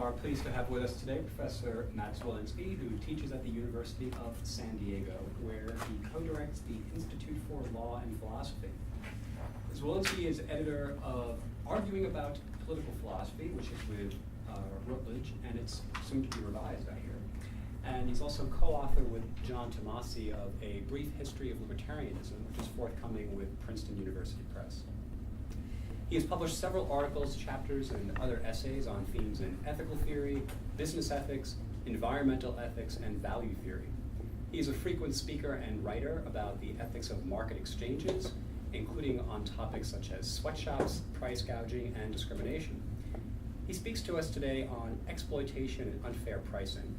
are pleased to have with us today Professor Matt Zwolinski, who teaches at the University of San Diego, where he co-directs the Institute for Law and Philosophy. Zwolinski is editor of Arguing About Political Philosophy, which is with Routledge, and it's soon to be revised, I hear. And he's also co-author with John Tomasi of A Brief History of Libertarianism, which is forthcoming with Princeton University Press. He has published several articles, chapters, and other essays on themes in ethical theory, business ethics, environmental ethics, and value theory. He is a frequent speaker and writer about the ethics of market exchanges, including on topics such as sweatshops, price gouging, and discrimination. He speaks to us today on exploitation and unfair pricing.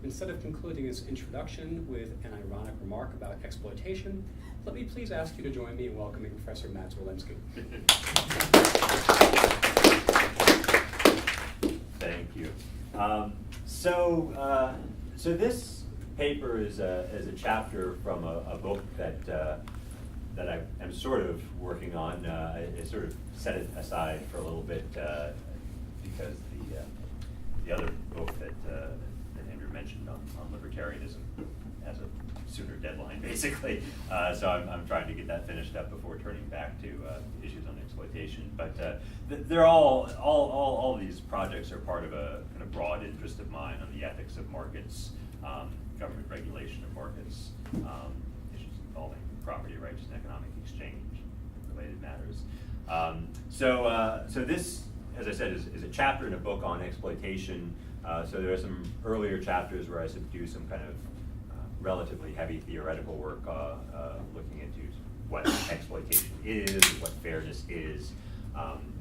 Instead of concluding his introduction with an ironic remark about exploitation, let me please ask you to join me in welcoming Professor Matt Zwolinski. Thank you. So this paper is a chapter from a book that I am sort of working on. I sort of set it aside for a little bit because the other book that Andrew mentioned on libertarianism has a sooner deadline, basically. So I'm trying to get that finished up before turning back to issues on exploitation. But they're all of these projects are part of a kind of broad interest of mine on the ethics of markets, government regulation of markets, issues involving property rights and economic exchange, related matters. So this, as I said, is a chapter in a book on exploitation. So there are some earlier chapters where I do some kind of relatively heavy theoretical work looking into what exploitation is, what fairness is,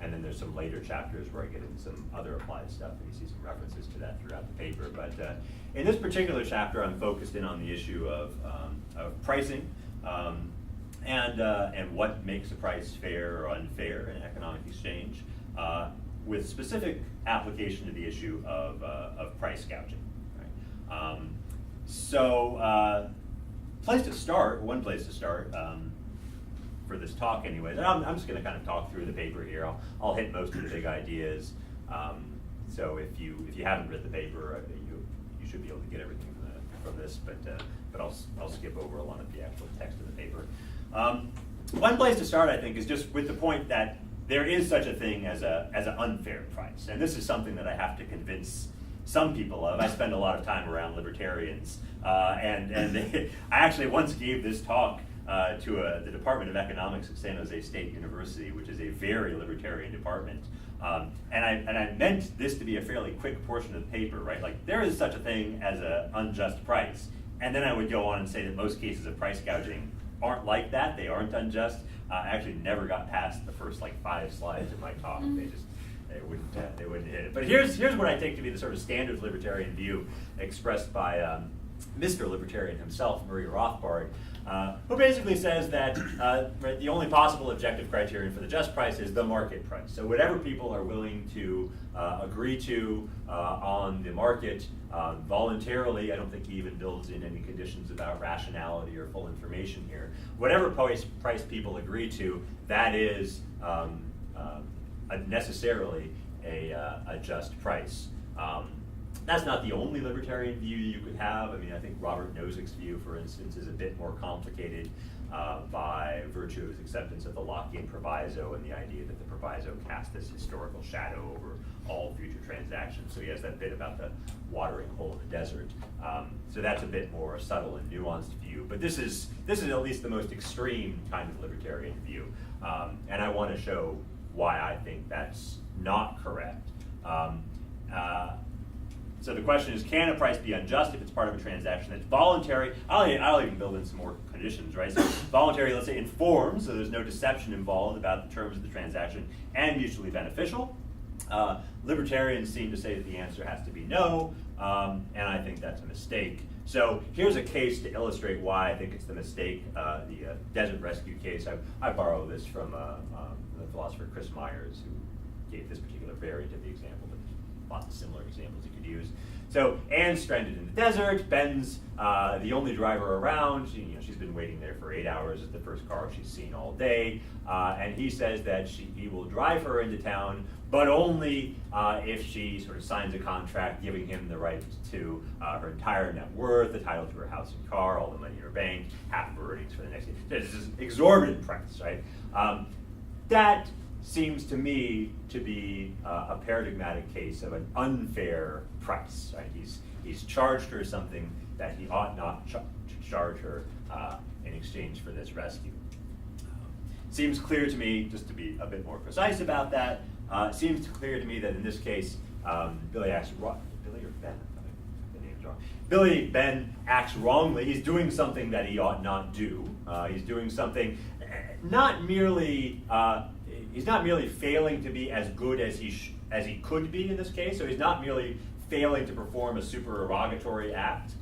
and then there's some later chapters where I get into some other applied stuff, and you see some references to that throughout the paper. But in this particular chapter, I'm focused in on the issue of pricing and what makes a price fair or unfair in economic exchange, with specific application to the issue of price gouging. Right? One place to start for this talk anyways, and I'm just gonna kind of talk through the paper here. I'll hit most of the big ideas. So if you haven't read the paper, you should be able to get everything from this, but I'll skip over a lot of the actual text of the paper. One place to start, I think, is just with the point that there is such a thing as an unfair price, and this is something that I have to convince some people of. I spend a lot of time around libertarians, and I actually once gave this talk to the Department of Economics at San Jose State University, which is a very libertarian department, and I meant this to be a fairly quick portion of the paper, right? Like, there is such a thing as an unjust price, and then I would go on and say that most cases of price gouging aren't like that. They aren't unjust. I actually never got past the first 5 slides of my talk. They wouldn't hit it. But here's what I take to be the sort of standard libertarian view expressed by Mr. Libertarian himself, Murray Rothbard, who basically says that the only possible objective criterion for the just price is the market price. So whatever people are willing to agree to on the market voluntarily, I don't think he even builds in any conditions about rationality or full information here. Whatever price people agree to, that is necessarily a just price. That's not the only libertarian view you could have. I mean, I think Robert Nozick's view, for instance, is a bit more complicated by virtue of his acceptance of the Lockean proviso and the idea that the proviso casts this historical shadow over all future transactions. So he has that bit about the watering hole in the desert. So that's a bit more subtle and nuanced view. But this is at least the most extreme kind of libertarian view, and I want to show why I think that's not correct. So the question is, can a price be unjust if it's part of a transaction that's voluntary? I'll even build in some more conditions, right? So voluntary, let's say, informed, so there's no deception involved about the terms of the transaction, and mutually beneficial. Libertarians seem to say that the answer has to be no, and I think that's a mistake. So here's a case to illustrate why I think it's the mistake, the desert rescue case. I borrow this from the philosopher Chris Myers, who gave this particular variant of the example, but lots of similar examples you could use. So Anne's stranded in the desert. Ben's the only driver around. She's been waiting there for 8 hours at the first car she's seen all day. And he says that he will drive her into town, but only if she sort of signs a contract giving him the right to her entire net worth, the title to her house and car, all the money in her bank, half of her earnings for the next year. This is exorbitant price, right? That seems to me to be a paradigmatic case of an unfair price, right? He's charged her something that he ought not to charge her in exchange for this rescue. Seems clear to me, just to be a bit more precise about that, seems clear to me that in this case, Billy acts wrong. Billy or Ben? The name's wrong. Ben acts wrongly. He's doing something that he ought not do. He's doing something he's not merely failing to be as good as he could be in this case. So he's not merely failing to perform a supererogatory act.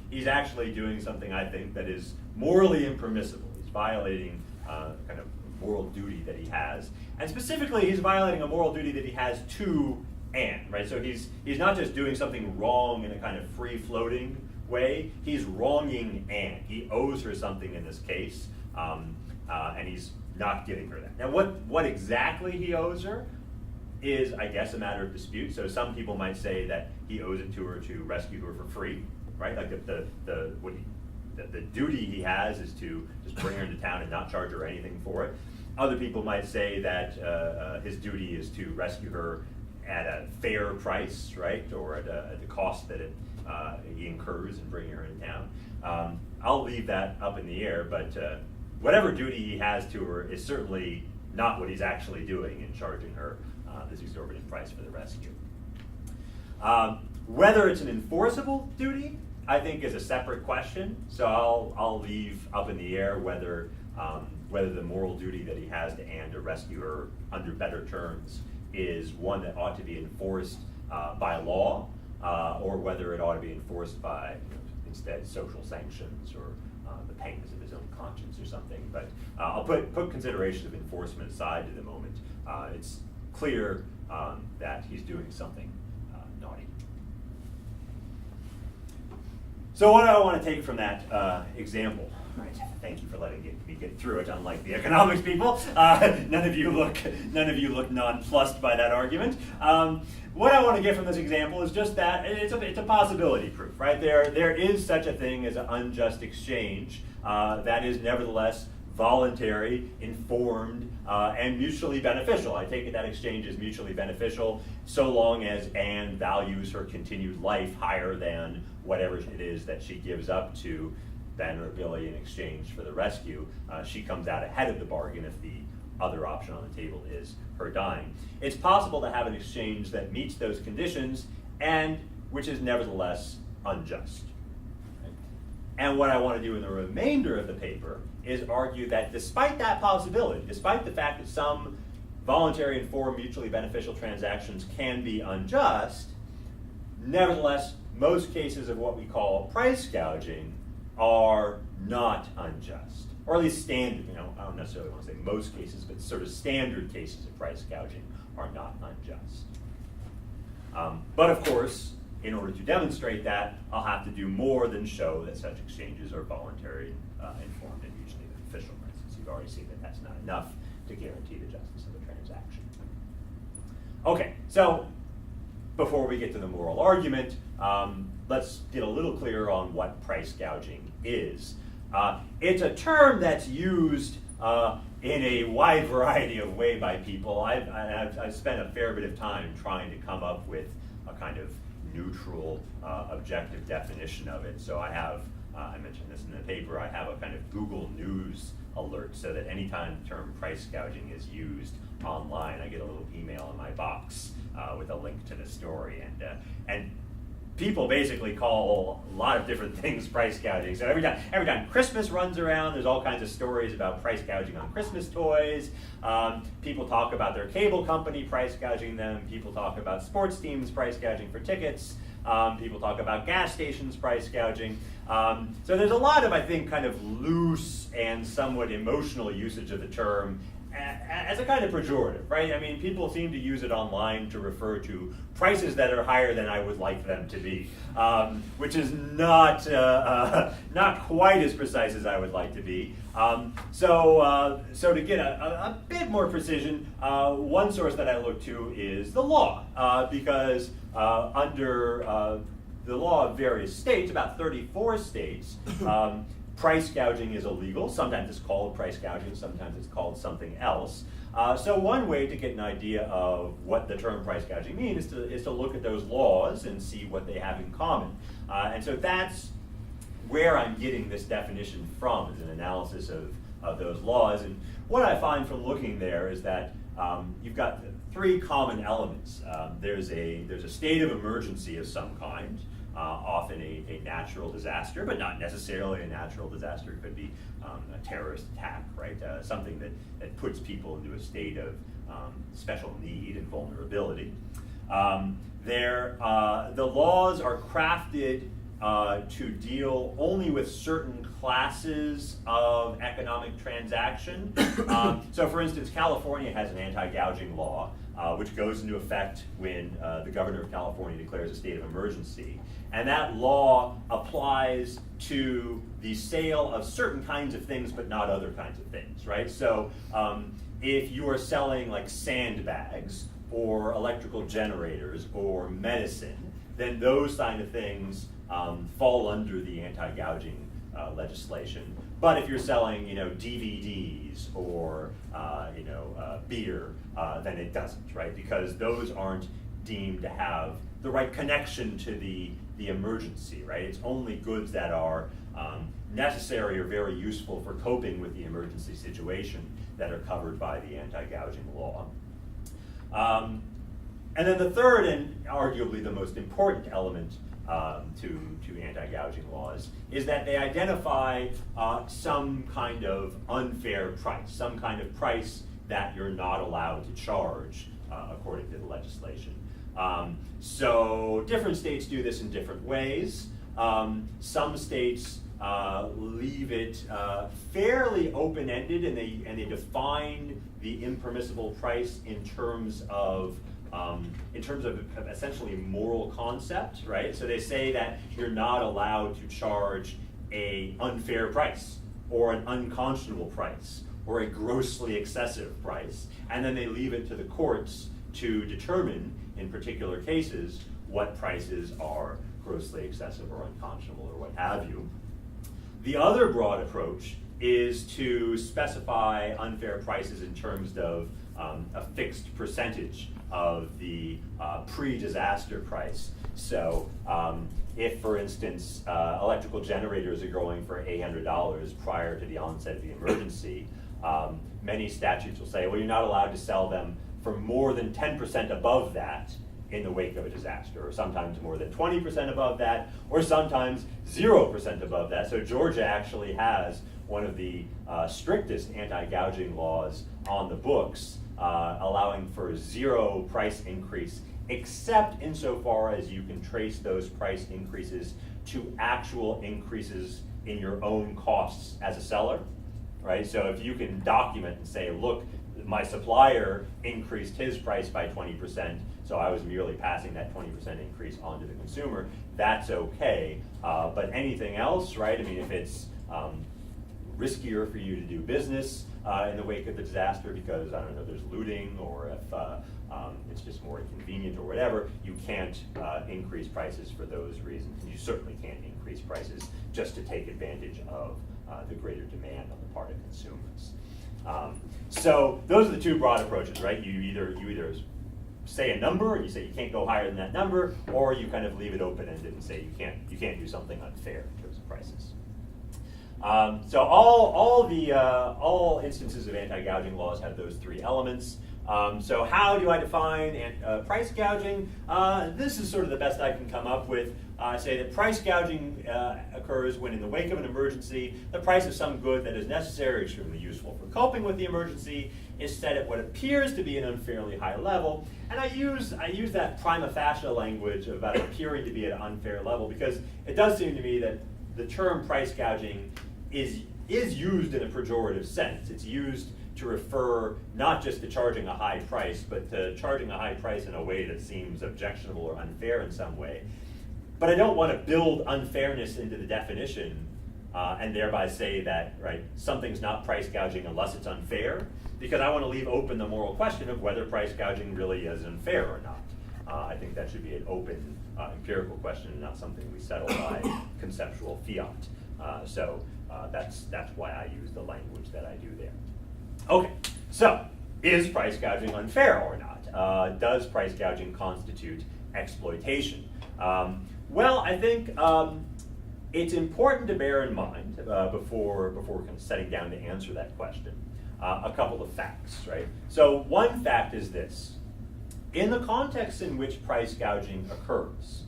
He's actually doing something, I think, that is morally impermissible. He's violating kind of moral duty that he has. And specifically, he's violating a moral duty that he has to Anne, right? So he's not just doing something wrong in a kind of free-floating way. He's wronging Anne. He owes her something in this case, and he's not giving her that. Now, what exactly he owes her is, I guess, a matter of dispute. So some people might say that he owes it to her to rescue her for free, right? Like the duty he has is to just bring her into town and not charge her anything for it. Other people might say that his duty is to rescue her at a fair price, right, or at the cost that he incurs in bringing her into town. I'll leave that up in the air, but whatever duty he has to her is certainly not what he's actually doing in charging her this exorbitant price for the rescue. Whether it's an enforceable duty, I think, is a separate question. So I'll leave up in the air whether the moral duty that he has to Anne to rescue her under better terms is one that ought to be enforced by law, or whether it ought to be enforced by instead social sanctions or the pangs of his own conscience or something. But I'll put consideration of enforcement aside to the moment. It's clear that he's doing something naughty. So what do I want to take from that example? Right. Thank you for letting me get through it. Unlike the economics people, none of you look nonplussed by that argument. What I want to get from this example is just that it's a possibility proof, right? There is such a thing as an unjust exchange that is nevertheless voluntary, informed, and mutually beneficial. I take it that exchange is mutually beneficial so long as Anne values her continued life higher than whatever it is that she gives up to Ben or Billy in exchange for the rescue. She comes out ahead of the bargain if the other option on the table is her dying. It's possible to have an exchange that meets those conditions and which is nevertheless unjust. Right? And what I want to do in the remainder of the paper is argue that despite that possibility, despite the fact that some voluntary, informed, mutually beneficial transactions can be unjust, nevertheless, most cases of what we call price gouging are not unjust, or at least standard. I don't necessarily want to say most cases, but sort of standard cases of price gouging are not unjust. But of course, in order to demonstrate that, I'll have to do more than show that such exchanges are voluntary, informed, and mutually beneficial. Right? Since you've already seen that that's not enough to guarantee the justice of a transaction. Okay, so before we get to the moral argument, let's get a little clearer on what price gouging is. It's a term that's used in a wide variety of ways by people. I've spent a fair bit of time trying to come up with a kind of neutral, objective definition of it. So I have, I mentioned this in the paper, I have a kind of Google News alert so that anytime the term price gouging is used online, I get a little email in my box with a link to the story. And people basically call a lot of different things price gouging. So every time Christmas runs around, there's all kinds of stories about price gouging on Christmas toys. People talk about their cable company price gouging them. People talk about sports teams price gouging for tickets. People talk about gas stations price gouging. So there's a lot of, I think, kind of loose and somewhat emotional usage of the term as a kind of pejorative, right? I mean, people seem to use it online to refer to prices that are higher than I would like them to be, which is not quite as precise as I would like to be. So to get a bit more precision, one source that I look to is the law, because under the law of various states, about 34 states, price gouging is illegal. Sometimes it's called price gouging, sometimes it's called something else. So one way to get an idea of what the term price gouging means is to look at those laws and see what they have in common. And so that's where I'm getting this definition from, is an analysis of those laws. And what I find from looking there is that you've got three common elements. There's a state of emergency of some kind, often a natural disaster, but not necessarily a natural disaster. It could be a terrorist attack, right? Something that puts people into a state of special need and vulnerability. The laws are crafted to deal only with certain classes of economic transaction. So for instance, California has an anti-gouging law, which goes into effect when the governor of California declares a state of emergency. And that law applies to the sale of certain kinds of things, but not other kinds of things, right? So if you are selling like sandbags or electrical generators or medicine, then those kind of things fall under the anti-gouging legislation. But if you're selling, DVDs or beer, then it doesn't, right? Because those aren't deemed to have the right connection to the emergency, right? It's only goods that are necessary or very useful for coping with the emergency situation that are covered by the anti-gouging law. And then the third, and arguably the most important element to anti-gouging laws, is that they identify some kind of unfair price, some kind of price that you're not allowed to charge according to the legislation. So different states do this in different ways. Some states leave it fairly open-ended, and they define the impermissible price in terms of essentially moral concept, right? So they say that you're not allowed to charge an unfair price, or an unconscionable price, or a grossly excessive price, and then they leave it to the courts to determine, in particular cases, what prices are grossly excessive or unconscionable or what have you. The other broad approach is to specify unfair prices in terms of a fixed percentage of the pre-disaster price. So if, for instance, electrical generators are going for $800 prior to the onset of the emergency, many statutes will say, well, you're not allowed to sell them for more than 10% above that in the wake of a disaster, or sometimes more than 20% above that, or sometimes 0% above that. So Georgia actually has one of the strictest anti-gouging laws on the books, allowing for 0 price increase, except insofar as you can trace those price increases to actual increases in your own costs as a seller, right? So if you can document and say, look, my supplier increased his price by 20%, so I was merely passing that 20% increase on to the consumer, that's okay. But anything else, right? I mean, if it's riskier for you to do business in the wake of the disaster because, I don't know, there's looting, or if it's just more inconvenient or whatever, you can't increase prices for those reasons. And you certainly can't increase prices just to take advantage of the greater demand on the part of consumers. So those are the two broad approaches, right? You either say a number and you say you can't go higher than that number, or you kind of leave it open-ended and say you can't do something unfair in terms of prices. So all instances of anti-gouging laws have those three elements. So how do I define price gouging? This is sort of the best I can come up with. Say that price gouging occurs when, in the wake of an emergency, the price of some good that is necessary or extremely useful for coping with the emergency is set at what appears to be an unfairly high level. And I use that prima facie language about appearing to be at an unfair level because it does seem to me that the term price gouging is used in a pejorative sense. It's used to refer not just to charging a high price, but to charging a high price in a way that seems objectionable or unfair in some way. But I don't want to build unfairness into the definition and thereby say that, right, something's not price gouging unless it's unfair, because I want to leave open the moral question of whether price gouging really is unfair or not. I think that should be an open empirical question and not something we settle by conceptual fiat. So that's why I use the language that I do there. Okay, so is price gouging unfair or not? Does price gouging constitute exploitation? Well, I think it's important to bear in mind before kind of setting down to answer that question, a couple of facts, right? So one fact is this. In the context in which price gouging occurs,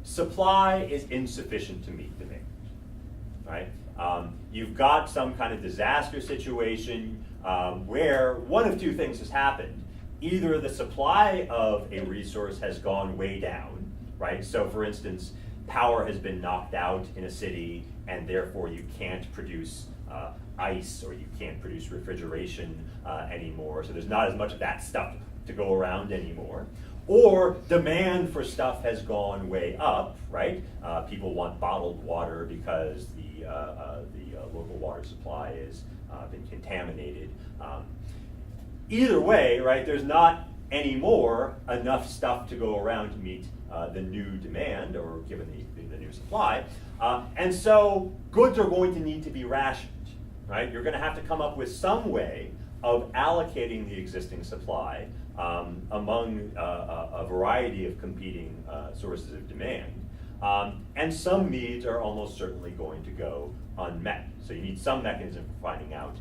supply is insufficient to meet demand, right? You've got some kind of disaster situation where one of two things has happened. Either the supply of a resource has gone way down, right? So for instance, power has been knocked out in a city and therefore you can't produce ice or you can't produce refrigeration anymore. So there's not as much of that stuff to go around anymore. Or demand for stuff has gone way up, right? People want bottled water because the local water supply has been contaminated. Either way, right, there's not anymore enough stuff to go around to meet the new demand or given the new supply. And so goods are going to need to be rationed, right? You're going to have to come up with some way of allocating the existing supply among a variety of competing sources of demand. And some needs are almost certainly going to go unmet. So you need some mechanism for finding out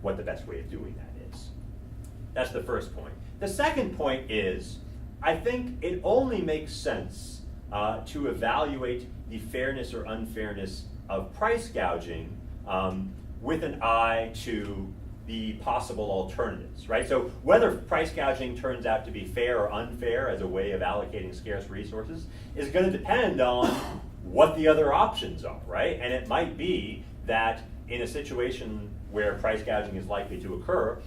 what the best way of doing that is. That's the first point. The second point is, I think it only makes sense to evaluate the fairness or unfairness of price gouging with an eye to the possible alternatives, right? So whether price gouging turns out to be fair or unfair as a way of allocating scarce resources is going to depend on what the other options are, right? And it might be that in a situation where price gouging is likely to occur,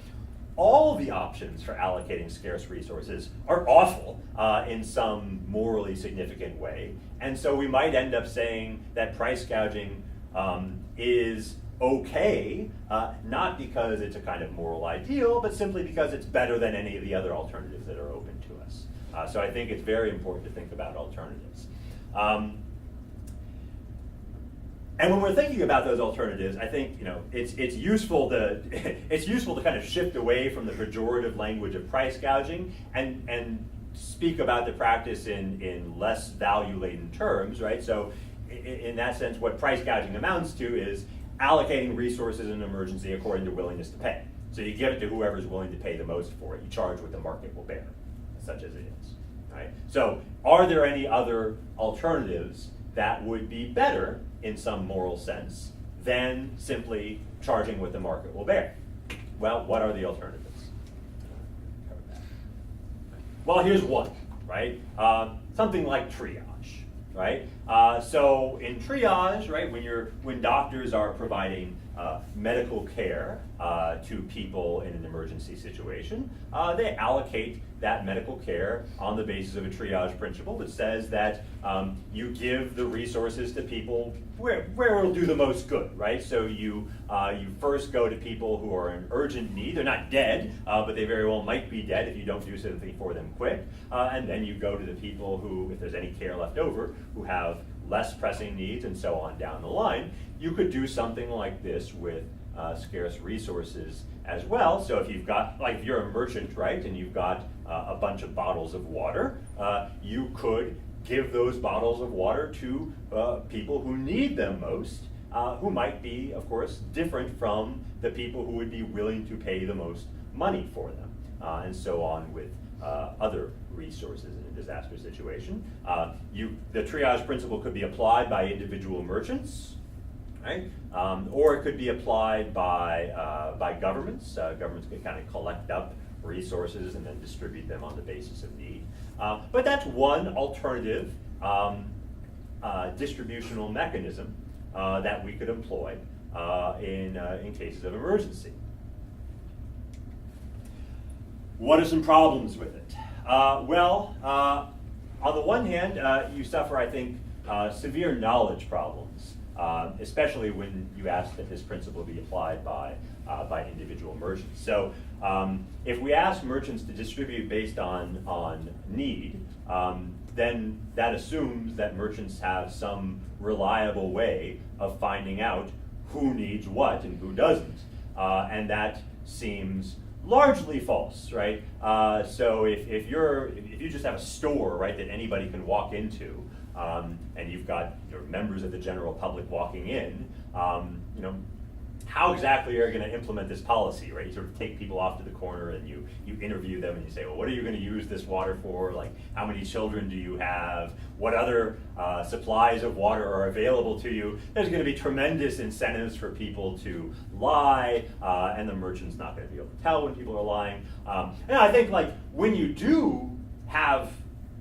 all the options for allocating scarce resources are awful in some morally significant way. And so we might end up saying that price gouging is okay, not because it's a kind of moral ideal, but simply because it's better than any of the other alternatives that are open to us. So I think it's very important to think about alternatives. And when we're thinking about those alternatives, I think it's useful to it's useful to kind of shift away from the pejorative language of price gouging and speak about the practice in less value-laden terms, right? So in that sense, what price gouging amounts to is allocating resources in an emergency according to willingness to pay. So you give it to whoever's willing to pay the most for it. You charge what the market will bear, such as it is, right? So are there any other alternatives that would be better in some moral sense than simply charging what the market will bear? Well, what are the alternatives? Well, here's one, right? Something like triage, right? So in triage, right, when doctors are providing medical care to people in an emergency situation, they allocate that medical care on the basis of a triage principle that says that you give the resources to people where it'll do the most good, right? So you first go to people who are in urgent need. They're not dead, but they very well might be dead if you don't do something for them quick. And then you go to the people who, if there's any care left over, who have less pressing needs and so on down the line. You could do something like this with scarce resources as well. So if you've got, like if you're a merchant, right, and you've got a bunch of bottles of water, you could give those bottles of water to people who need them most, who might be, of course, different from the people who would be willing to pay the most money for them, and so on with other resources in a disaster situation. The triage principle could be applied by individual merchants, right? Or it could be applied by governments. Governments can kind of collect up resources and then distribute them on the basis of need. But that's one alternative distributional mechanism that we could employ in cases of emergency. what are some problems with it? Well, on the one hand, you suffer, I think, severe knowledge problems, especially when you ask that this principle be applied by individual merchants. So if we ask merchants to distribute based on need, then that assumes that merchants have some reliable way of finding out who needs what and who doesn't. And that seems largely false, right? So if you just have a store, right, that anybody can walk into, and you've got members of the general public walking in, how exactly are you going to implement this policy, right? You sort of take people off to the corner and you interview them and you say, well, what are you going to use this water for? Like, how many children do you have? What other supplies of water are available to you? There's going to be tremendous incentives for people to lie, and the merchant's not going to be able to tell when people are lying. And I think, like, when you do have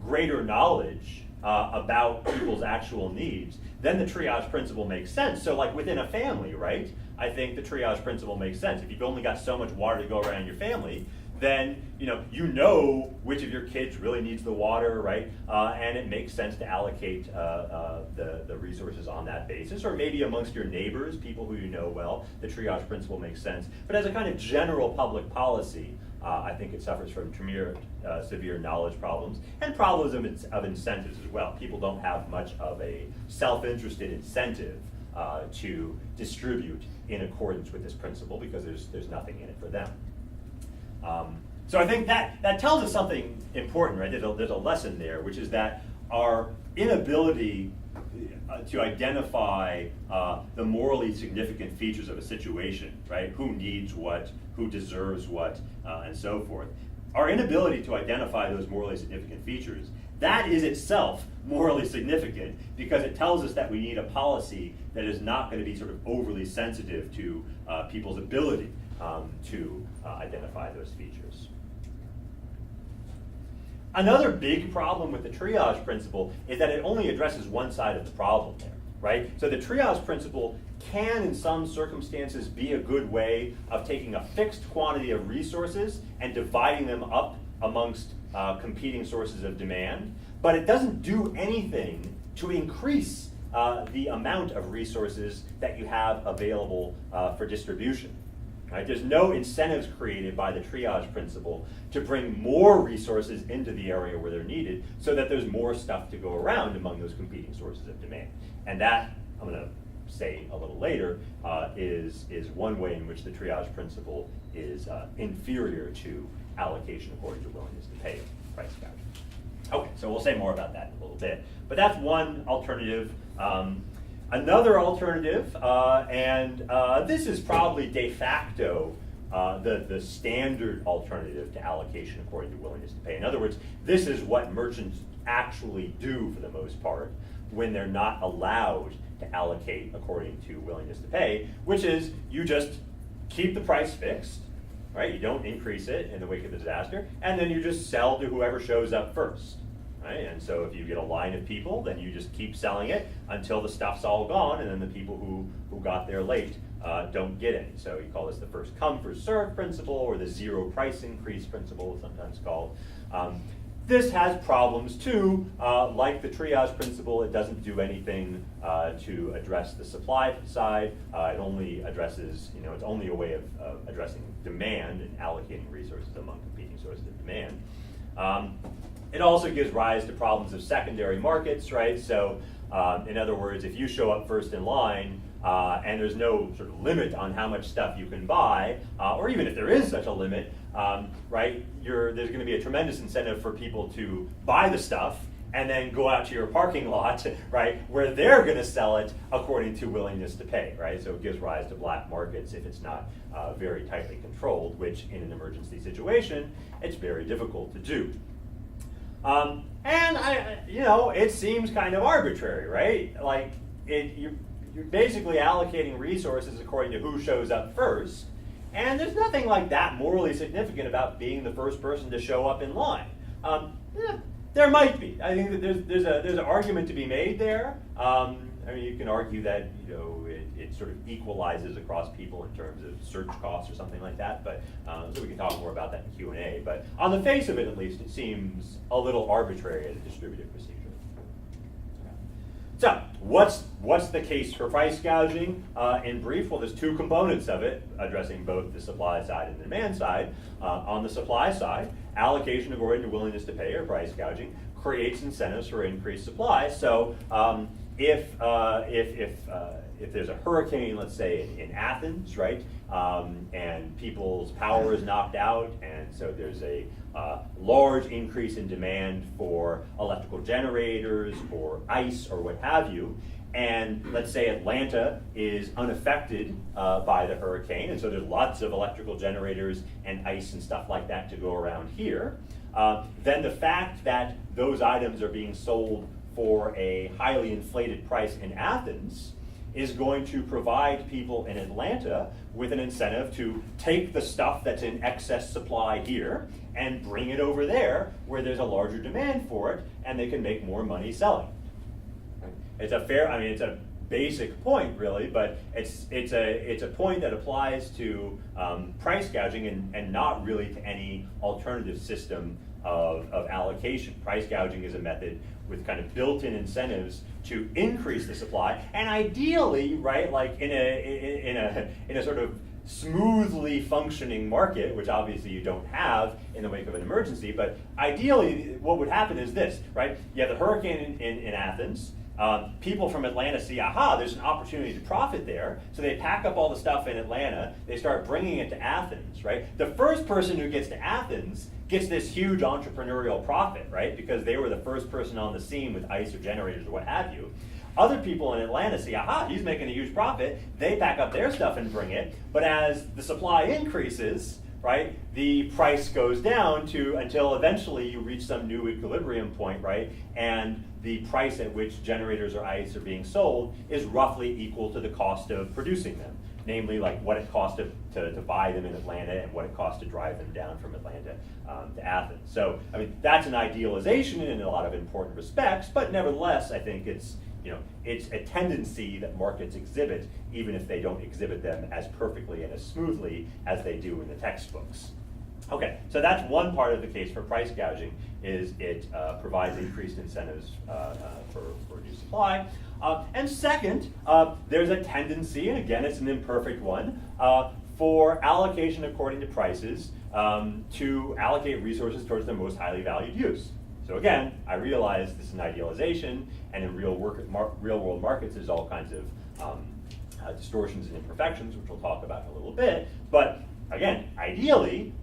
greater knowledge about people's actual needs, then the triage principle makes sense. So, like, within a family, right? I think the triage principle makes sense. If you've only got so much water to go around in your family, then you know which of your kids really needs the water, right? And it makes sense to allocate the resources on that basis, or maybe amongst your neighbors, people who you know well, the triage principle makes sense. But as a kind of general public policy, I think it suffers from severe knowledge problems and problems of incentives as well. People don't have much of a self-interested incentive to distribute in accordance with this principle because there's nothing in it for them. So I think that tells us something important, right? There's a lesson there, which is that our inability to identify the morally significant features of a situation, right? Who needs what, who deserves what, and so forth. Our inability to identify those morally significant features, that is itself morally significant because it tells us that we need a policy that is not going to be sort of overly sensitive to people's ability to identify those features. Another big problem with the triage principle is that it only addresses one side of the problem there, right? So the triage principle can, in some circumstances, be a good way of taking a fixed quantity of resources and dividing them up amongst competing sources of demand, but it doesn't do anything to increase the amount of resources that you have available for distribution. Right? There's no incentives created by the triage principle to bring more resources into the area where they're needed so that there's more stuff to go around among those competing sources of demand. And that, I'm going to say a little later, is one way in which the triage principle is inferior to allocation according to willingness to pay price gouging. Okay, so we'll say more about that in a little bit. But that's one alternative. Another alternative, and this is probably de facto the standard alternative to allocation according to willingness to pay. In other words, this is what merchants actually do for the most part when they're not allowed to allocate according to willingness to pay, which is you just keep the price fixed, right? You don't increase it in the wake of the disaster, and then you just sell to whoever shows up first. Right? And so if you get a line of people, then you just keep selling it until the stuff's all gone, and then the people who got there late don't get any. So you call this the first come, first served principle, or the zero price increase principle, it's sometimes called. This has problems too. Like the triage principle, it doesn't do anything to address the supply side. It only addresses, it's only a way of addressing demand and allocating resources among competing sources of demand. It also gives rise to problems of secondary markets, right? So, in other words, if you show up first in line and there's no sort of limit on how much stuff you can buy, or even if there is such a limit, right, there's going to be a tremendous incentive for people to buy the stuff and then go out to your parking lot, right, where they're going to sell it according to willingness to pay, right? So it gives rise to black markets if it's not very tightly controlled, which in an emergency situation, it's very difficult to do. And it seems kind of arbitrary, right? Like you're basically allocating resources according to who shows up first, and there's nothing like that morally significant about being the first person to show up in line. There might be. I think that there's an argument to be made there. You can argue that it sort of equalizes across people in terms of search costs or something like that. But so we can talk more about that in Q&A. But on the face of it, at least, it seems a little arbitrary as a distributive procedure. So, what's the case for price gouging? In brief, well, there's two components of it, addressing both the supply side and the demand side. On the supply side, allocation according to willingness to pay, or price gouging, creates incentives for increased supply. So, if there's a hurricane, let's say in Athens, right, and people's power is knocked out, and so there's a large increase in demand for electrical generators or ice or what have you, and let's say Atlanta is unaffected by the hurricane, and so there's lots of electrical generators and ice and stuff like that to go around here, then the fact that those items are being sold for a highly inflated price in Athens is going to provide people in Atlanta with an incentive to take the stuff that's in excess supply here and bring it over there where there's a larger demand for it, and they can make more money selling. It's a it's a basic point really, but it's a point that applies to price gouging and not really to any alternative system of allocation. Price gouging is a method with kind of built-in incentives to increase the supply, and ideally, right, like in a sort of smoothly functioning market, which obviously you don't have in the wake of an emergency, but ideally what would happen is this, right? You have the hurricane in Athens. People from Atlanta see, aha, there's an opportunity to profit there, so they pack up all the stuff in Atlanta, they start bringing it to Athens, right? The first person who gets to Athens gets this huge entrepreneurial profit, right? Because they were the first person on the scene with ice or generators or what have you. Other people in Atlanta see, aha, he's making a huge profit, they pack up their stuff and bring it, but as the supply increases, right, the price goes down until eventually you reach some new equilibrium point, right, and the price at which generators or ice are being sold is roughly equal to the cost of producing them. Namely, like what it costs to buy them in Atlanta and what it costs to drive them down from Atlanta to Athens. So, I mean, that's an idealization in a lot of important respects, but nevertheless, I think it's a tendency that markets exhibit, even if they don't exhibit them as perfectly and as smoothly as they do in the textbooks. Okay, so that's one part of the case for price gouging, is it provides increased incentives for new supply. And second, there's a tendency, and again, it's an imperfect one, for allocation according to prices to allocate resources towards their most highly valued use. So again, I realize this is an idealization, and in real world markets, there's all kinds of distortions and imperfections, which we'll talk about in a little bit. But again, ideally,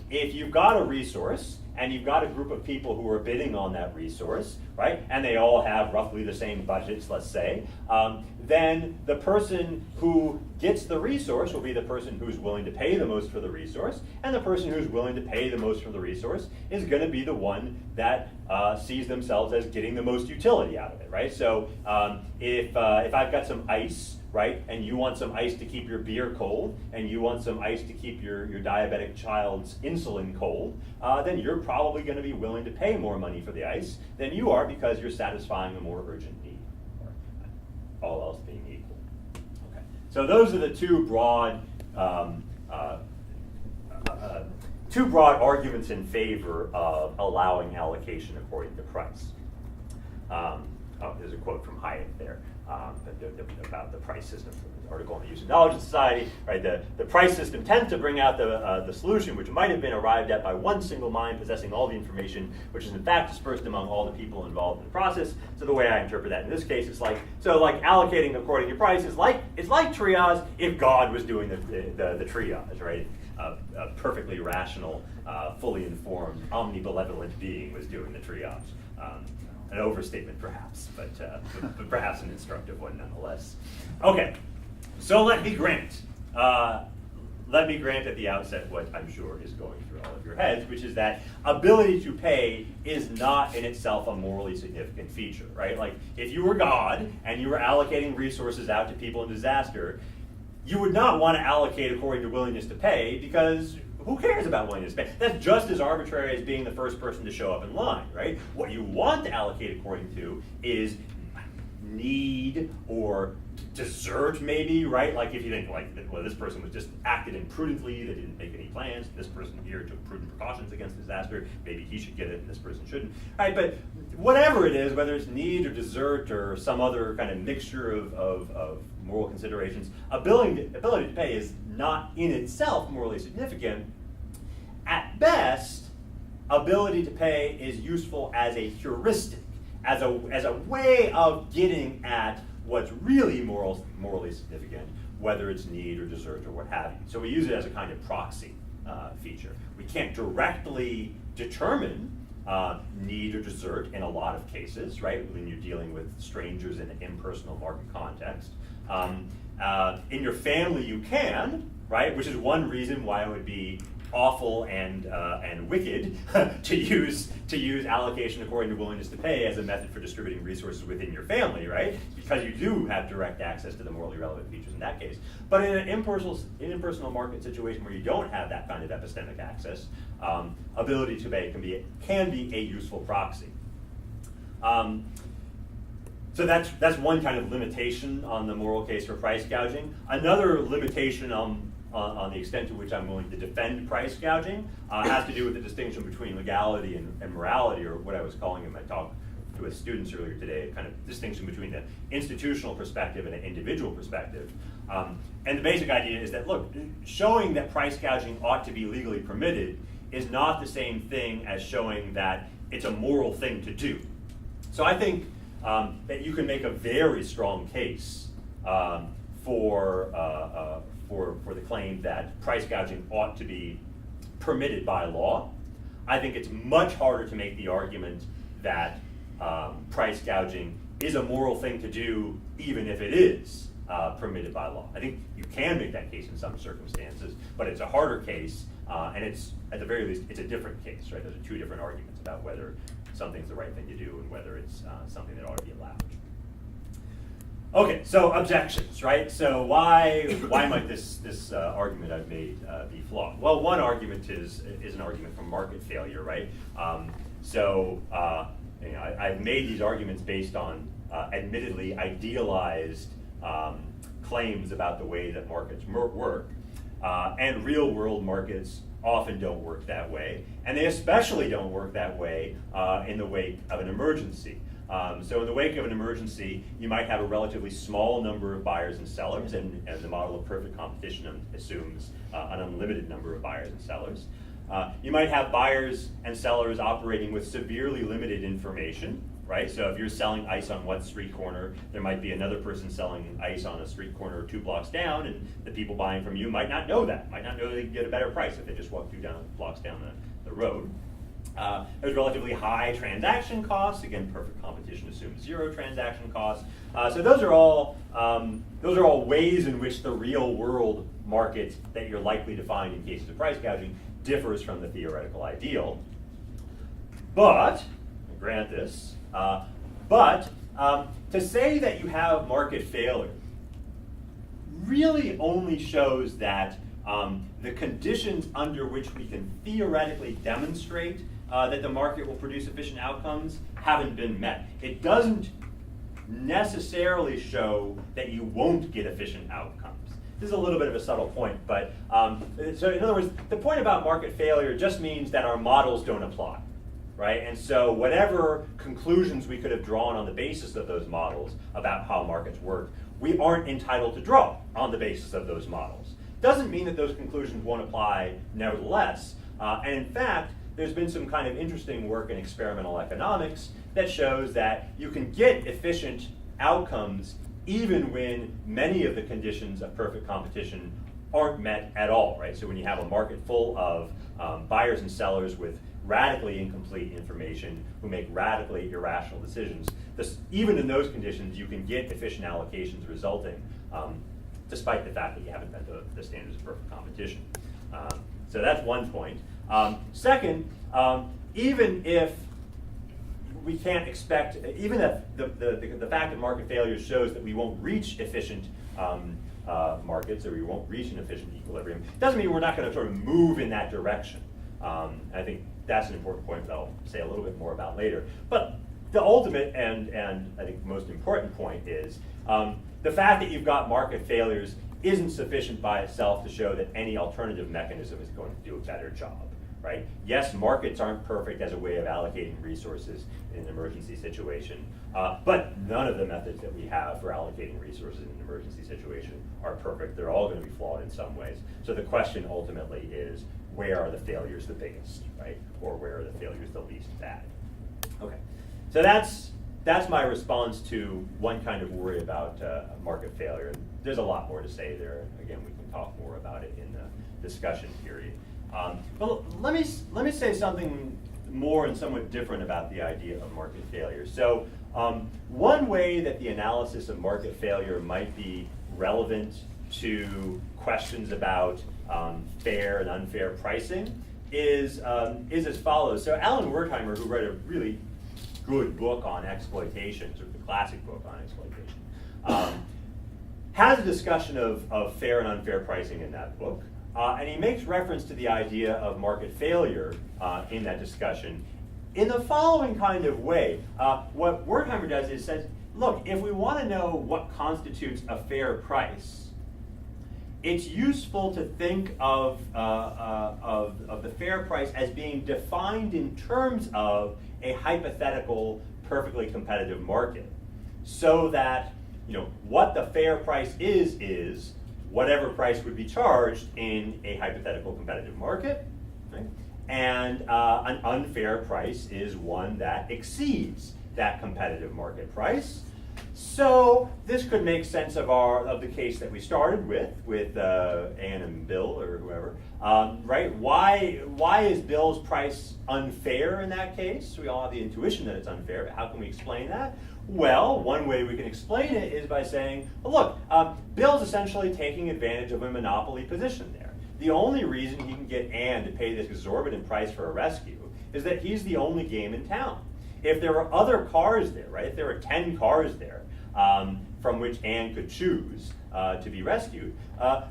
if you've got a resource and you've got a group of people who are bidding on that resource, right, and they all have roughly the same budgets, let's say, then the person who gets the resource will be the person who's willing to pay the most for the resource, and the person who's willing to pay the most for the resource is going to be the one that sees themselves as getting the most utility out of it, right? So if I've got some ice, right, and you want some ice to keep your beer cold, and you want some ice to keep your diabetic child's insulin cold, then you're probably going to be willing to pay more money for the ice than you are because you're satisfying a more urgent need, all else being equal. Okay, so those are the two broad arguments in favor of allowing allocation according to price. There's a quote from Hayek there about the price system from the article on the use of knowledge in society. Right, the price system tends to bring out the solution which might have been arrived at by one single mind possessing all the information, which is in fact dispersed among all the people involved in the process. So the way I interpret that in this case is like allocating according to price is it's like triage if God was doing the triage, right? A perfectly rational, fully informed, omnibenevolent being was doing the triage. An overstatement, perhaps, but perhaps an instructive one nonetheless. Okay, so let me grant at the outset what I'm sure is going through all of your heads, which is that ability to pay is not in itself a morally significant feature, right? Like, if you were God and you were allocating resources out to people in disaster, you would not want to allocate according to willingness to pay, because who cares about willingness to pay? That's just as arbitrary as being the first person to show up in line, right? What you want to allocate according to is need or desert maybe, right? Like if you think like, well, this person was just acted imprudently, they didn't make any plans, this person here took prudent precautions against disaster, maybe he should get it and this person shouldn't. Right, but whatever it is, whether it's need or desert or some other kind of mixture of moral considerations, ability to pay is not in itself morally significant. At best, ability to pay is useful as a heuristic, as a way of getting at what's really morally significant, whether it's need or desert or what have you. So we use it as a kind of proxy feature. We can't directly determine need or desert in a lot of cases, right, when you're dealing with strangers in an impersonal market context. In your family you can, right, which is one reason why it would be awful and wicked to use allocation according to willingness to pay as a method for distributing resources within your family, right? Because you do have direct access to the morally relevant features in that case. But in an impersonal market situation where you don't have that kind of epistemic access, ability to pay can be a useful proxy. So that's one kind of limitation on the moral case for price gouging. Another limitation on the extent to which I'm willing to defend price gouging has to do with the distinction between legality and morality, or what I was calling in my talk to his students earlier today, a kind of distinction between the institutional perspective and an individual perspective. And the basic idea is that, look, showing that price gouging ought to be legally permitted is not the same thing as showing that it's a moral thing to do. So I think that you can make a very strong case for the claim that price gouging ought to be permitted by law. I think it's much harder to make the argument that price gouging is a moral thing to do, even if it is permitted by law. I think you can make that case in some circumstances, but it's a harder case, and it's, at the very least, it's a different case, right? Those are two different arguments about whether something's the right thing to do and whether it's something that ought to be allowed. Okay, so objections, right? So why might this argument I've made be flawed? Well, one argument is an argument from market failure, right? I've made these arguments based on admittedly idealized claims about the way that markets work, and real-world markets often don't work that way, and they especially don't work that way in the wake of an emergency. So in the wake of an emergency, you might have a relatively small number of buyers and sellers, and the model of perfect competition assumes an unlimited number of buyers and sellers. You might have buyers and sellers operating with severely limited information, right? So if you're selling ice on one street corner, there might be another person selling ice on a street corner 2 blocks down, and the people buying from you might not know that, might not know they can get a better price if they just walk 2 blocks down the road. There's relatively high transaction costs. Again, perfect competition assumes 0 transaction costs. So those are all ways in which the real world market that you're likely to find in cases of price gouging differs from the theoretical ideal. But, I grant this, to say that you have market failure really only shows that the conditions under which we can theoretically demonstrate that the market will produce efficient outcomes haven't been met. It doesn't necessarily show that you won't get efficient outcomes. This is a little bit of a subtle point, but so in other words, the point about market failure just means that our models don't apply, right? And so whatever conclusions we could have drawn on the basis of those models about how markets work, we aren't entitled to draw on the basis of those models. Doesn't mean that those conclusions won't apply nevertheless. And in fact, there's been some kind of interesting work in experimental economics that shows that you can get efficient outcomes even when many of the conditions of perfect competition aren't met at all, right? So when you have a market full of buyers and sellers with radically incomplete information who make radically irrational decisions, even in those conditions, you can get efficient allocations resulting, despite the fact that you haven't met the standards of perfect competition. So that's one point. Second, even if we can't expect, even if the fact that market failure shows that we won't reach efficient markets, or we won't reach an efficient equilibrium, doesn't mean we're not going to sort of move in that direction. I think that's an important point that I'll say a little bit more about later. But the ultimate and I think most important point is the fact that you've got market failures isn't sufficient by itself to show that any alternative mechanism is going to do a better job, right? Yes, markets aren't perfect as a way of allocating resources in an emergency situation, but none of the methods that we have for allocating resources in an emergency situation are perfect. They're all going to be flawed in some ways. So the question ultimately is, where are the failures the biggest, right? Or where are the failures the least bad? Okay, so that's my response to one kind of worry about market failure. There's a lot more to say there. Again, we can talk more about it in the discussion period. But let me say something more and somewhat different about the idea of market failure. So one way that the analysis of market failure might be relevant to questions about fair and unfair pricing is as follows. So Alan Wertheimer, who wrote a really good book on exploitation, sort of the classic book on exploitation, has a discussion of fair and unfair pricing in that book. And he makes reference to the idea of market failure in that discussion in the following kind of way. What Wertheimer does is says, look, if we want to know what constitutes a fair price, it's useful to think of the fair price as being defined in terms of a hypothetical, perfectly competitive market, so that what the fair price is whatever price would be charged in a hypothetical competitive market, right? And an unfair price is one that exceeds that competitive market price. So this could make sense of the case that we started with Anne and Bill or whoever, right? Why is Bill's price unfair in that case? We all have the intuition that it's unfair, but how can we explain that? Well, one way we can explain it is by saying, well, look, Bill's essentially taking advantage of a monopoly position there. The only reason he can get Anne to pay this exorbitant price for a rescue is that he's the only game in town. If there were other cars there, right, if there were 10 cars there from which Anne could choose to be rescued,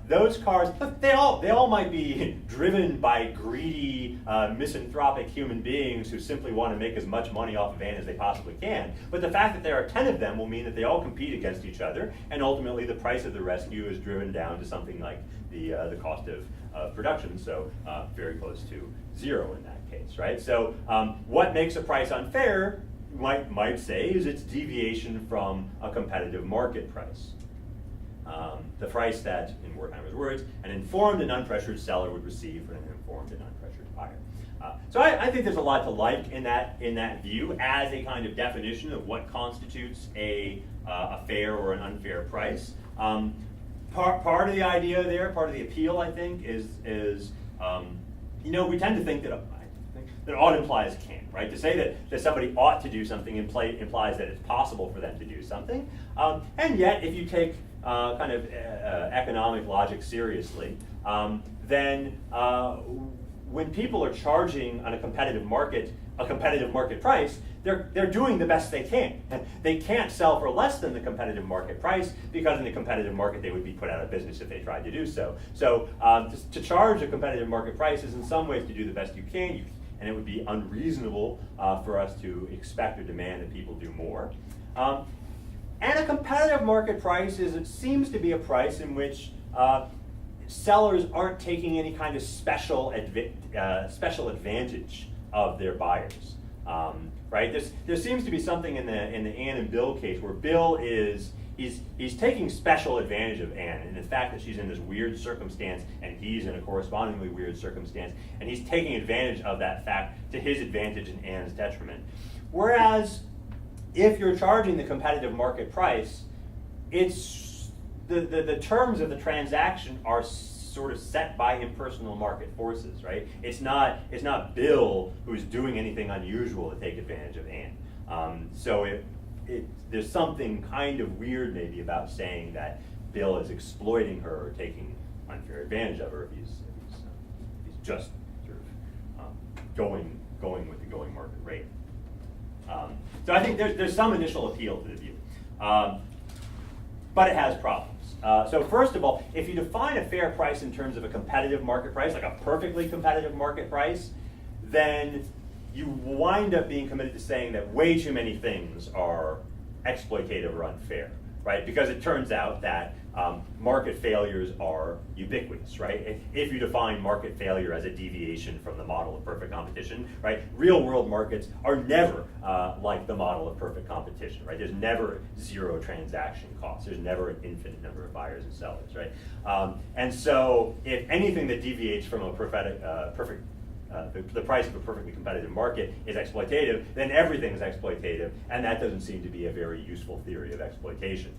those cars, they all might be driven by greedy, misanthropic human beings who simply want to make as much money off of Anne as they possibly can. But the fact that there are 10 of them will mean that they all compete against each other, and ultimately the price of the rescue is driven down to something like the cost of production, so very close to zero in that case, right? So what makes a price unfair, might say, is its deviation from a competitive market price. The price that, in Wertheimer's words, an informed and unpressured seller would receive from an informed and unpressured buyer. So I think there's a lot to like in that view as a kind of definition of what constitutes a fair or an unfair price. Part of the idea there, part of the appeal, I think, is we tend to think that ought implies can, right? To say that somebody ought to do something implies that it's possible for them to do something. And yet, if you take kind of economic logic seriously, then when people are charging on a competitive market price, they're doing the best they can. They can't sell for less than the competitive market price, because in the competitive market they would be put out of business if they tried to do so. So to charge a competitive market price is in some ways to do the best you can, and it would be unreasonable for us to expect or demand that people do more. And a competitive market price seems to be a price in which sellers aren't taking any kind of special advantage of their buyers, right? There seems to be something in the Anne and Bill case where Bill he's taking special advantage of Anne, and the fact that she's in this weird circumstance and he's in a correspondingly weird circumstance, and he's taking advantage of that fact to his advantage and Anne's detriment. Whereas if you're charging the competitive market price, it's the terms of the transaction are sort of set by impersonal market forces, right? It's not Bill who's doing anything unusual to take advantage of Anne. So there's something kind of weird maybe about saying that Bill is exploiting her or taking unfair advantage of her if he's just sort of going with the going market rate. So I think there's some initial appeal to the view, but it has problems. So first of all, if you define a fair price in terms of a competitive market price, like a perfectly competitive market price, then you wind up being committed to saying that way too many things are exploitative or unfair, right? Because it turns out that market failures are ubiquitous, right? If you define market failure as a deviation from the model of perfect competition, right? Real world markets are never like the model of perfect competition, right? There's never zero transaction costs. There's never an infinite number of buyers and sellers, right? And so if anything that deviates from a the price of a perfectly competitive market is exploitative, then everything is exploitative, and that doesn't seem to be a very useful theory of exploitation.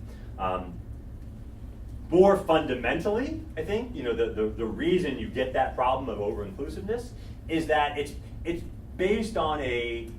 More fundamentally, I think, the reason you get that problem of over-inclusiveness is that it's based on a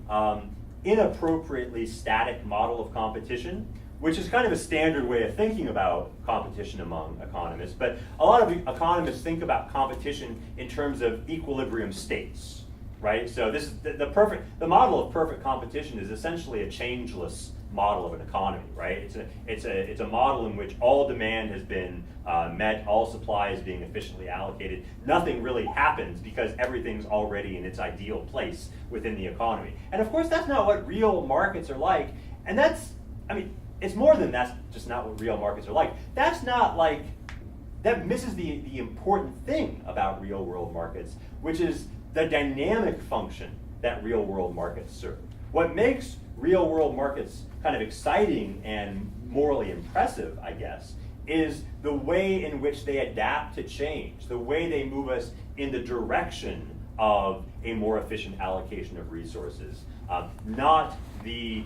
inappropriately static model of competition, which is kind of a standard way of thinking about competition among economists. But a lot of economists think about competition in terms of equilibrium states, right? So this is the model of perfect competition is essentially a changeless model of an economy, right? It's a model in which all demand has been met, all supply is being efficiently allocated. Nothing really happens because everything's already in its ideal place within the economy. And of course, that's not what real markets are like. And it's more than that's just not what real markets are like. That misses the important thing about real world markets, which is the dynamic function that real world markets serve. What makes real world markets kind of exciting and morally impressive, I guess, is the way in which they adapt to change, the way they move us in the direction of a more efficient allocation of resources, not the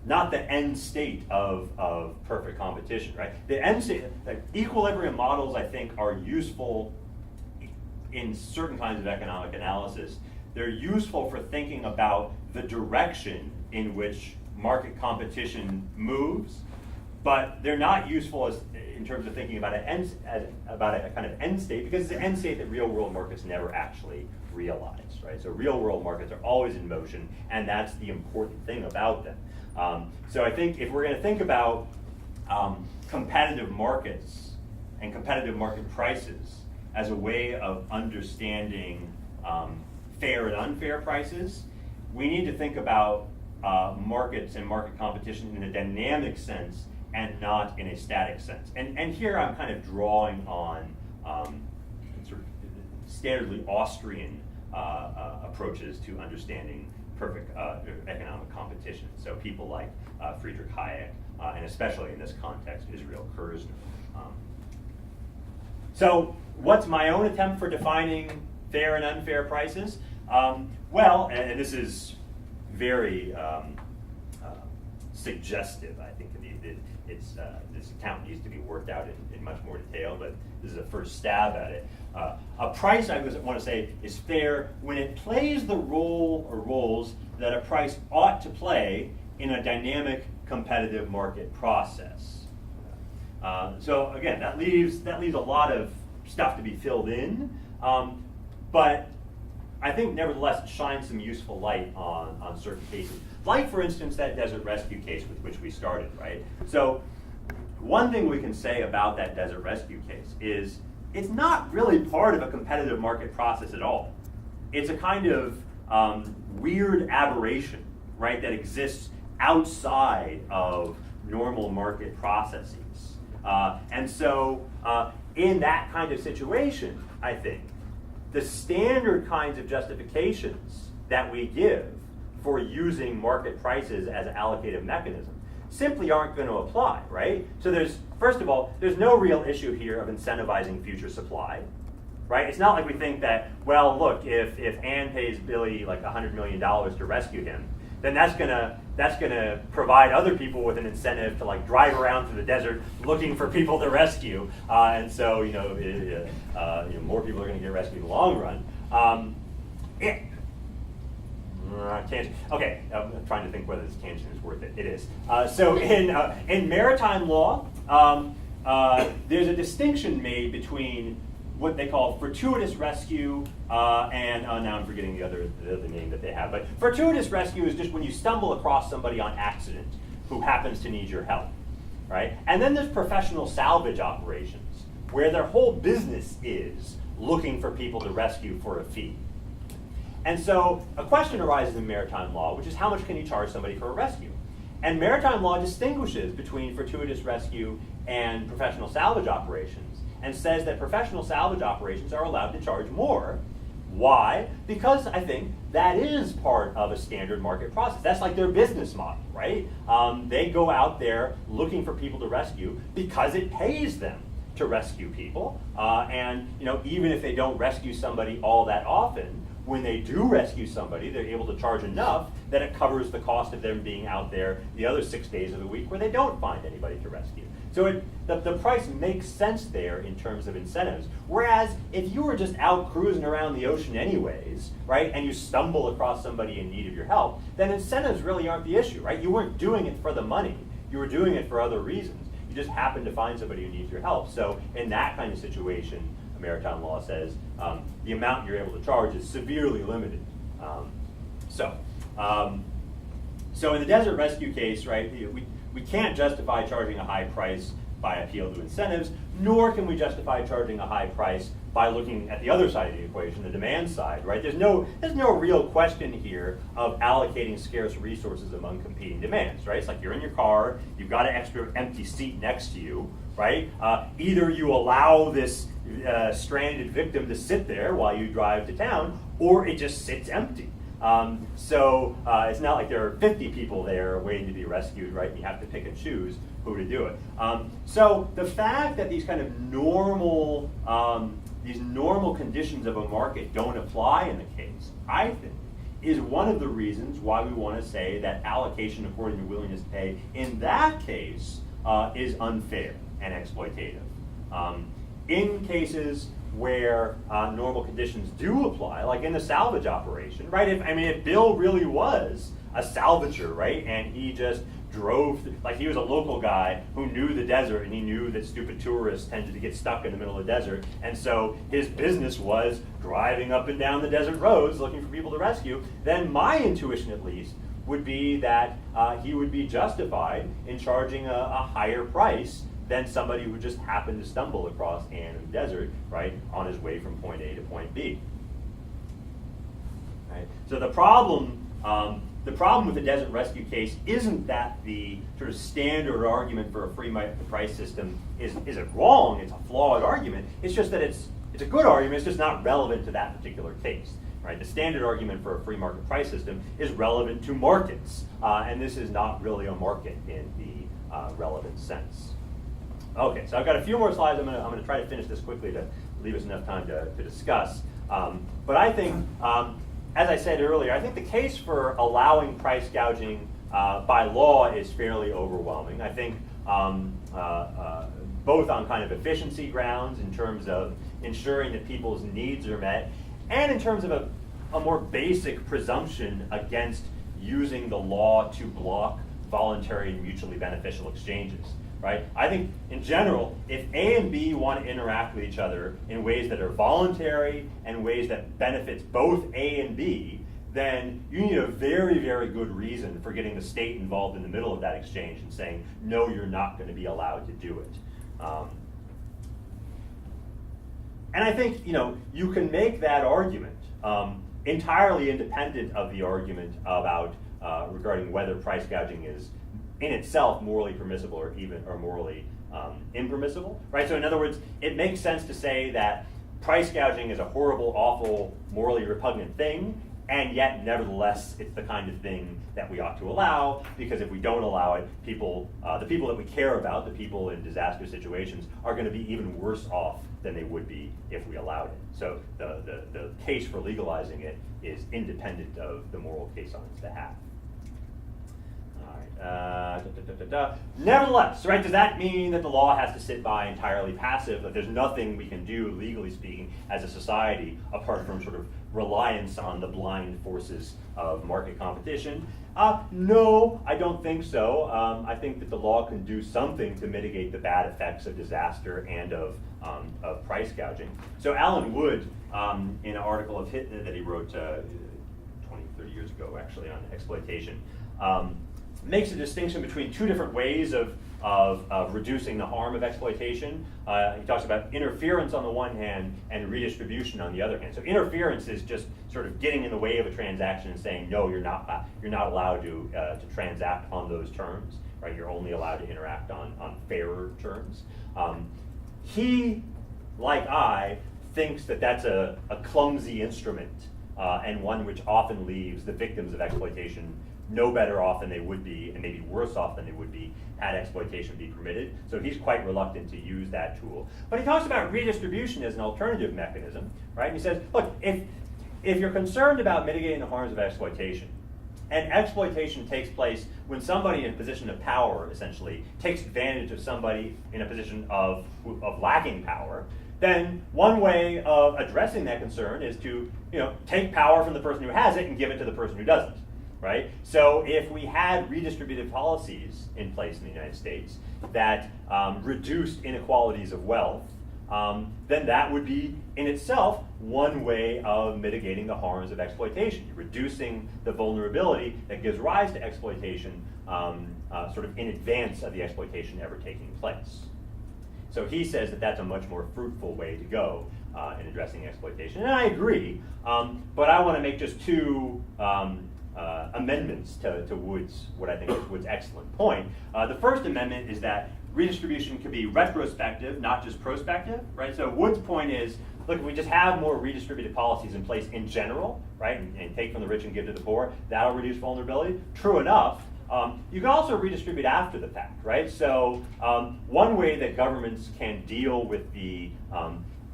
end state of perfect competition, right? The end state, like equilibrium models, I think, are useful in certain kinds of economic analysis. They're useful for thinking about the direction in which market competition moves, but they're not useful in terms of thinking about a kind of end state, because it's an end state that real world markets never actually realize, right? So real world markets are always in motion, and that's the important thing about them. So I think if we're going to think about competitive markets and competitive market prices as a way of understanding fair and unfair prices, we need to think about markets and market competition in a dynamic sense and not in a static sense. And here I'm kind of drawing on sort of standardly Austrian approaches to understanding perfect economic competition. So people like Friedrich Hayek, and especially in this context, Israel Kirzner. So what's my own attempt for defining fair and unfair prices? Well, and this is very suggestive, I think. This account needs to be worked out in much more detail, but this is a first stab at it. A price, I want to say, is fair when it plays the role or roles that a price ought to play in a dynamic competitive market process. So again, that leaves a lot of stuff to be filled in, but I think nevertheless it shines some useful light on certain cases. Like, for instance, that desert rescue case with which we started, right? So one thing we can say about that desert rescue case is it's not really part of a competitive market process at all. It's a kind of weird aberration, right, that exists outside of normal market processes. And so in that kind of situation, I think, the standard kinds of justifications that we give for using market prices as an allocative mechanism simply aren't going to apply, right? So first of all, there's no real issue here of incentivizing future supply, right? It's not like we think that, well, look, if Ann pays Billy like $100 million to rescue him, then that's gonna provide other people with an incentive to like drive around through the desert looking for people to rescue, and so more people are going to get rescued in the long run. Tangent. Okay, I'm trying to think whether this tangent is worth it. It is. So in maritime law, there's a distinction made between what they call fortuitous rescue and now I'm forgetting the other name that they have. But fortuitous rescue is just when you stumble across somebody on accident who happens to need your help, right? And then there's professional salvage operations where their whole business is looking for people to rescue for a fee. And so a question arises in maritime law, which is how much can you charge somebody for a rescue? And maritime law distinguishes between fortuitous rescue and professional salvage operations, and says that professional salvage operations are allowed to charge more. Why? Because I think that is part of a standard market process. That's like their business model, right? They go out there looking for people to rescue because it pays them to rescue people. And even if they don't rescue somebody all that often, when they do rescue somebody, they're able to charge enough that it covers the cost of them being out there the other 6 days of the week where they don't find anybody to rescue. So the price makes sense there in terms of incentives. Whereas if you were just out cruising around the ocean anyways, right, and you stumble across somebody in need of your help, then incentives really aren't the issue, right? You weren't doing it for the money. You were doing it for other reasons. You just happened to find somebody who needs your help. So in that kind of situation, maritime law says the amount you're able to charge is severely limited. So in the desert rescue case, right, we can't justify charging a high price by appeal to incentives, nor can we justify charging a high price by looking at the other side of the equation, the demand side, right? There's no real question here of allocating scarce resources among competing demands, right? It's like you're in your car, you've got an extra empty seat next to you, right? Either you allow this stranded victim to sit there while you drive to town, or it just sits empty. So it's not like there are 50 people there waiting to be rescued, right? You have to pick and choose who to do it. So the fact that these kind of normal conditions of a market don't apply in the case, I think, is one of the reasons why we want to say that allocation according to willingness to pay in that case is unfair and exploitative. In cases where normal conditions do apply, like in the salvage operation, right? If Bill really was a salvager, right, and he just drove, like he was a local guy who knew the desert and he knew that stupid tourists tended to get stuck in the middle of the desert, and so his business was driving up and down the desert roads looking for people to rescue, then my intuition at least would be that he would be justified in charging a higher price than somebody who just happened to stumble across an desert, right, on his way from point A to point B. Right? So the problem with the desert rescue case isn't that the sort of standard argument for a free market price system isn't wrong. It's a flawed argument. It's just that it's a good argument. It's just not relevant to that particular case. Right? The standard argument for a free market price system is relevant to markets, and this is not really a market in the relevant sense. Okay, so I've got a few more slides. I'm going to try to finish this quickly to leave us enough time to discuss. But I think, as I said earlier, I think the case for allowing price gouging by law is fairly overwhelming. I think both on kind of efficiency grounds in terms of ensuring that people's needs are met, and in terms of a more basic presumption against using the law to block voluntary and mutually beneficial exchanges. Right? I think in general, if A and B want to interact with each other in ways that are voluntary and ways that benefits both A and B, then you need a very, very good reason for getting the state involved in the middle of that exchange and saying, no, you're not going to be allowed to do it. And I think you can make that argument entirely independent of the argument about regarding whether price gouging is in itself morally permissible or morally impermissible, right? So in other words, it makes sense to say that price gouging is a horrible, awful, morally repugnant thing, and yet nevertheless it's the kind of thing that we ought to allow, because if we don't allow it, the people that we care about, the people in disaster situations, are going to be even worse off than they would be if we allowed it. So the case for legalizing it is independent of the moral case on its behalf. Nevertheless, right, does that mean that the law has to sit by entirely passive, that there's nothing we can do, legally speaking, as a society, apart from sort of reliance on the blind forces of market competition? No, I don't think so. I think that the law can do something to mitigate the bad effects of disaster and of price gouging. So Alan Wood, in an article of Hittner that he wrote 20, 30 years ago, actually, on exploitation, makes a distinction between two different ways of of reducing the harm of exploitation. He talks about interference on the one hand and redistribution on the other hand. So interference is just sort of getting in the way of a transaction and saying, no, you're not allowed to transact on those terms, right? You're only allowed to interact on fairer terms. He, like I, thinks that that's a clumsy instrument and one which often leaves the victims of exploitation no better off than they would be, and maybe worse off than they would be had exploitation be permitted. So he's quite reluctant to use that tool. But he talks about redistribution as an alternative mechanism, right? And he says, look, if you're concerned about mitigating the harms of exploitation, and exploitation takes place when somebody in a position of power, essentially, takes advantage of somebody in a position of lacking power, then one way of addressing that concern is to take power from the person who has it and give it to the person who doesn't. Right? So if we had redistributive policies in place in the United States that reduced inequalities of wealth, then that would be in itself one way of mitigating the harms of exploitation, reducing the vulnerability that gives rise to exploitation sort of in advance of the exploitation ever taking place. So he says that that's a much more fruitful way to go in addressing exploitation. And I agree, but I want to make just two amendments to what I think is Wood's excellent point. The first amendment is that redistribution can be retrospective, not just prospective, right? So Wood's point is, look, if we just have more redistributive policies in place in general, right, and take from the rich and give to the poor, that'll reduce vulnerability. True enough. You can also redistribute after the fact, right? So one way that governments can deal with the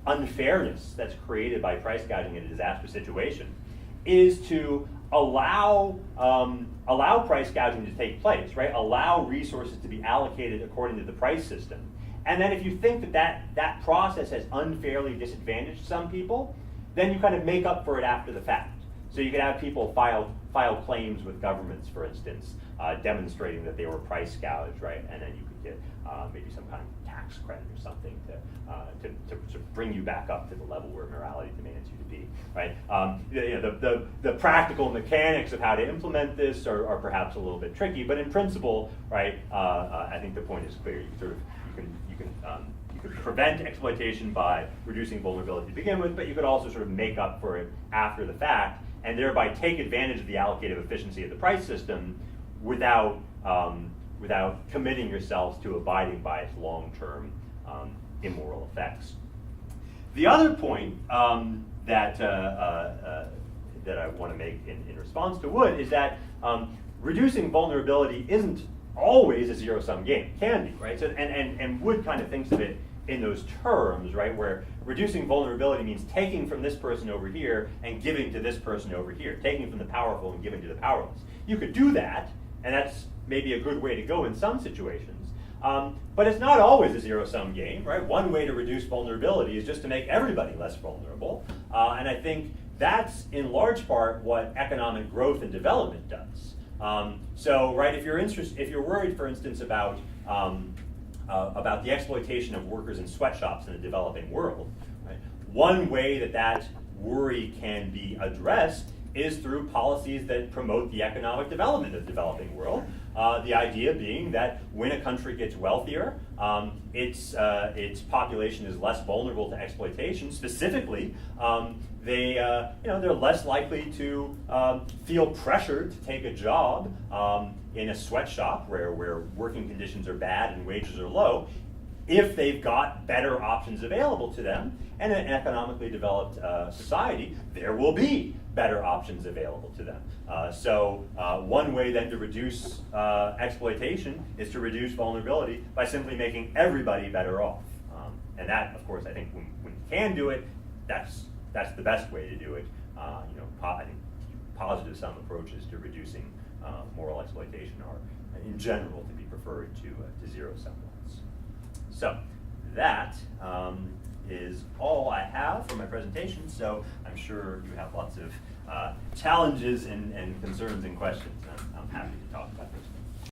unfairness that's created by price gouging in a disaster situation is to allow price gouging to take place, right? Allow resources to be allocated according to the price system. And then if you think that process has unfairly disadvantaged some people, then you kind of make up for it after the fact. So you can have people file claims with governments, for instance, demonstrating that they were price gouged, right? And then you could get maybe some kind of tax credit or something to bring you back up to the level where morality demands you to be, right? The practical mechanics of how to implement this are perhaps a little bit tricky, but in principle, right? I think the point is clear. You could prevent exploitation by reducing vulnerability to begin with, but you could also sort of make up for it after the fact, and thereby take advantage of the allocative efficiency of the price system without committing yourselves to abiding by its long-term immoral effects. The other point that I want to make in response to Wood is that reducing vulnerability isn't always a zero-sum game. It can be, right? So, and Wood kind of thinks of it in those terms, right, where reducing vulnerability means taking from this person over here and giving to this person over here, taking from the powerful and giving to the powerless. You could do that, and that's maybe a good way to go in some situations, but it's not always a zero-sum game, right? One way to reduce vulnerability is just to make everybody less vulnerable, and I think that's in large part what economic growth and development does. So, right, if you're worried, for instance, about the exploitation of workers in sweatshops in the developing world, right, one way that worry can be addressed is through policies that promote the economic development of the developing world. The idea being that when a country gets wealthier, its population is less vulnerable to exploitation. Specifically, they're less likely to feel pressured to take a job in a sweatshop where working conditions are bad and wages are low, if they've got better options available to them. And in an economically developed society, there will be better options available to them. So one way then to reduce exploitation is to reduce vulnerability by simply making everybody better off. And that, of course, I think when you can do it, that's the best way to do it. I think positive sum approaches to reducing moral exploitation are, in general, to be preferred to zero-sum ones. So that is all I have for my presentation. So I'm sure you have lots of challenges and concerns and questions. I'm happy to talk.